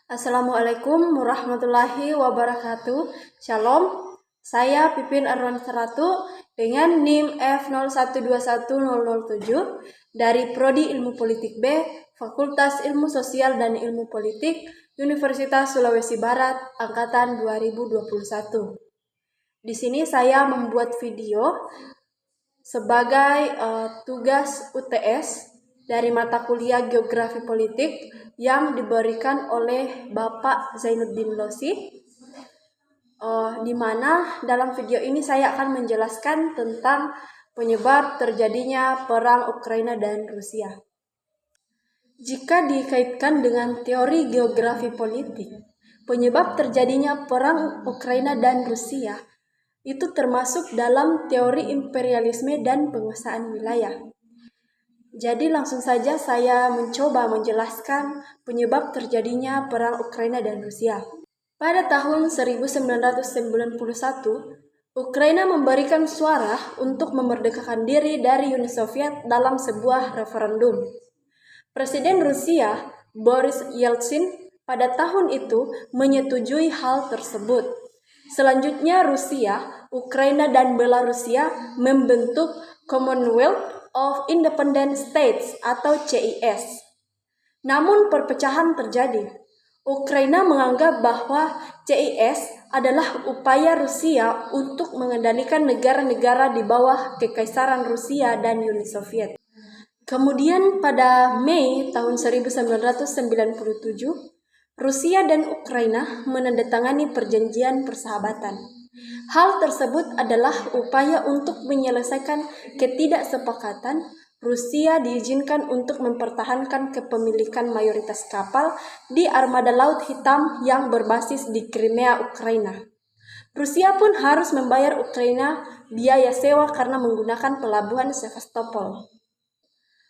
Assalamualaikum warahmatullahi wabarakatuh. Shalom, saya Pipin Arwan Seratu dengan NIM F01210007 dari Prodi Ilmu Politik B, Fakultas Ilmu Sosial dan Ilmu Politik, Universitas Sulawesi Barat, Angkatan 2021. Di sini saya membuat video sebagai tugas UTS dari mata kuliah Geografi Politik yang diberikan oleh Bapak Zainuddin Losi, di mana dalam video ini saya akan menjelaskan tentang penyebab terjadinya perang Ukraina dan Rusia. Jika dikaitkan dengan teori geografi politik, penyebab terjadinya perang Ukraina dan Rusia itu termasuk dalam teori imperialisme dan penguasaan wilayah. Jadi langsung saja saya mencoba menjelaskan penyebab terjadinya perang Ukraina dan Rusia. Pada tahun 1991, Ukraina memberikan suara untuk memerdekakan diri dari Uni Soviet dalam sebuah referendum. Presiden Rusia, Boris Yeltsin, pada tahun itu menyetujui hal tersebut. Selanjutnya Rusia, Ukraina, dan Belarusia membentuk Commonwealth of Independent States atau CIS. Namun perpecahan terjadi. Ukraina menganggap bahwa CIS adalah upaya Rusia untuk mengendalikan negara-negara di bawah Kekaisaran Rusia dan Uni Soviet. Kemudian pada Mei tahun 1997, Rusia dan Ukraina menandatangani perjanjian persahabatan. Hal tersebut adalah upaya untuk menyelesaikan ketidaksepakatan. Rusia diizinkan untuk mempertahankan kepemilikan mayoritas kapal di armada Laut Hitam yang berbasis di Crimea, Ukraina. Rusia pun harus membayar Ukraina biaya sewa karena menggunakan pelabuhan Sevastopol.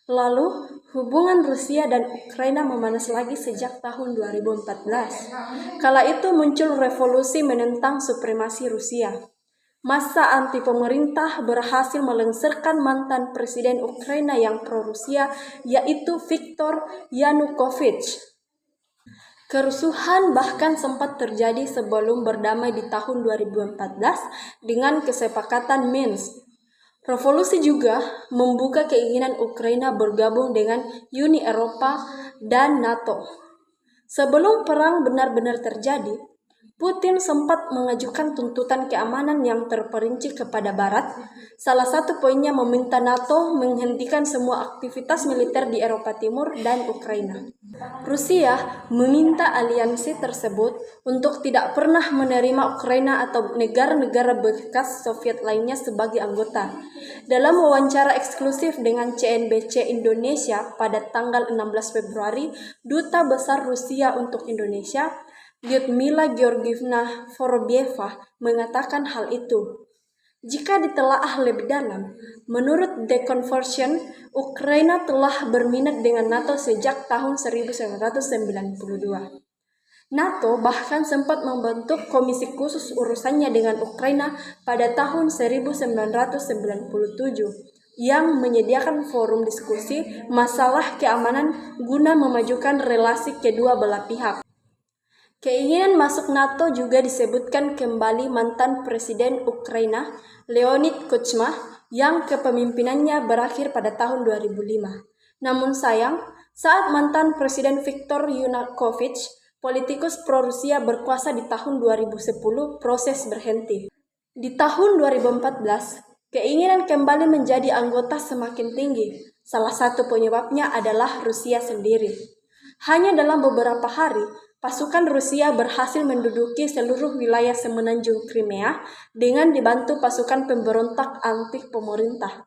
Lalu, hubungan Rusia dan Ukraina memanas lagi sejak tahun 2014. Kala itu muncul revolusi menentang supremasi Rusia. Massa anti pemerintah berhasil melengsarkan mantan presiden Ukraina yang pro-Rusia, yaitu Viktor Yanukovych. Kerusuhan bahkan sempat terjadi sebelum berdamai di tahun 2014 dengan kesepakatan Minsk. Revolusi juga membuka keinginan Ukraina bergabung dengan Uni Eropa dan NATO. Sebelum perang benar-benar terjadi, Putin sempat mengajukan tuntutan keamanan yang terperinci kepada Barat. Salah satu poinnya meminta NATO menghentikan semua aktivitas militer di Eropa Timur dan Ukraina. Rusia meminta aliansi tersebut untuk tidak pernah menerima Ukraina atau negara-negara bekas Soviet lainnya sebagai anggota. Dalam wawancara eksklusif dengan CNBC Indonesia pada tanggal 16 Februari, Duta Besar Rusia untuk Indonesia, Lyudmila Georgievna Vorobyeva, mengatakan hal itu. Jika ditelaah lebih dalam, menurut The Conversion, Ukraina telah berminat dengan NATO sejak tahun 1992. NATO bahkan sempat membentuk komisi khusus urusannya dengan Ukraina pada tahun 1997 yang menyediakan forum diskusi masalah keamanan guna memajukan relasi kedua belah pihak. Keinginan masuk NATO juga disebutkan kembali mantan Presiden Ukraina, Leonid Kuchma, yang kepemimpinannya berakhir pada tahun 2005. Namun sayang, saat mantan Presiden Viktor Yanukovych, politikus pro-Rusia berkuasa di tahun 2010, proses berhenti. Di tahun 2014, keinginan kembali menjadi anggota semakin tinggi. Salah satu penyebabnya adalah Rusia sendiri. Hanya dalam beberapa hari, pasukan Rusia berhasil menduduki seluruh wilayah semenanjung Crimea dengan dibantu pasukan pemberontak anti pemerintah.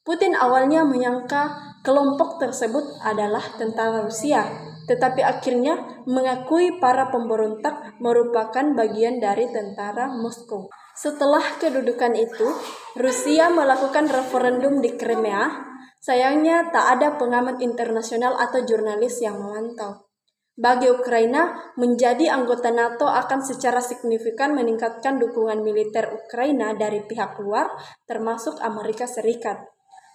Putin awalnya menyangka kelompok tersebut adalah tentara Rusia, tetapi akhirnya mengakui para pemberontak merupakan bagian dari tentara Moskow. Setelah kedudukan itu, Rusia melakukan referendum di Crimea. Sayangnya tak ada pengamat internasional atau jurnalis yang memantau. Bagi Ukraina, menjadi anggota NATO akan secara signifikan meningkatkan dukungan militer Ukraina dari pihak luar, termasuk Amerika Serikat.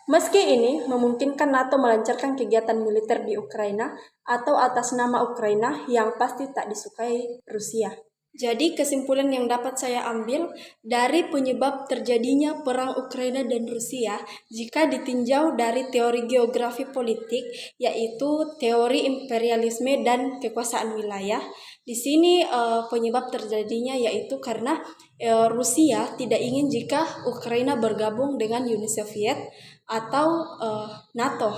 Meski ini memungkinkan NATO melancarkan kegiatan militer di Ukraina atau atas nama Ukraina yang pasti tak disukai Rusia. Jadi kesimpulan yang dapat saya ambil dari penyebab terjadinya perang Ukraina dan Rusia jika ditinjau dari teori geografi politik, yaitu teori imperialisme dan kekuasaan wilayah. Di sini penyebab terjadinya yaitu karena Rusia tidak ingin jika Ukraina bergabung dengan Uni Soviet atau NATO.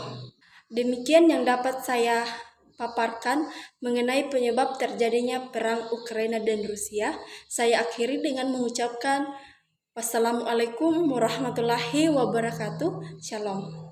Demikian yang dapat saya paparkan mengenai penyebab terjadinya perang Ukraina dan Rusia. Saya akhiri dengan mengucapkan wassalamualaikum warahmatullahi wabarakatuh. Shalom.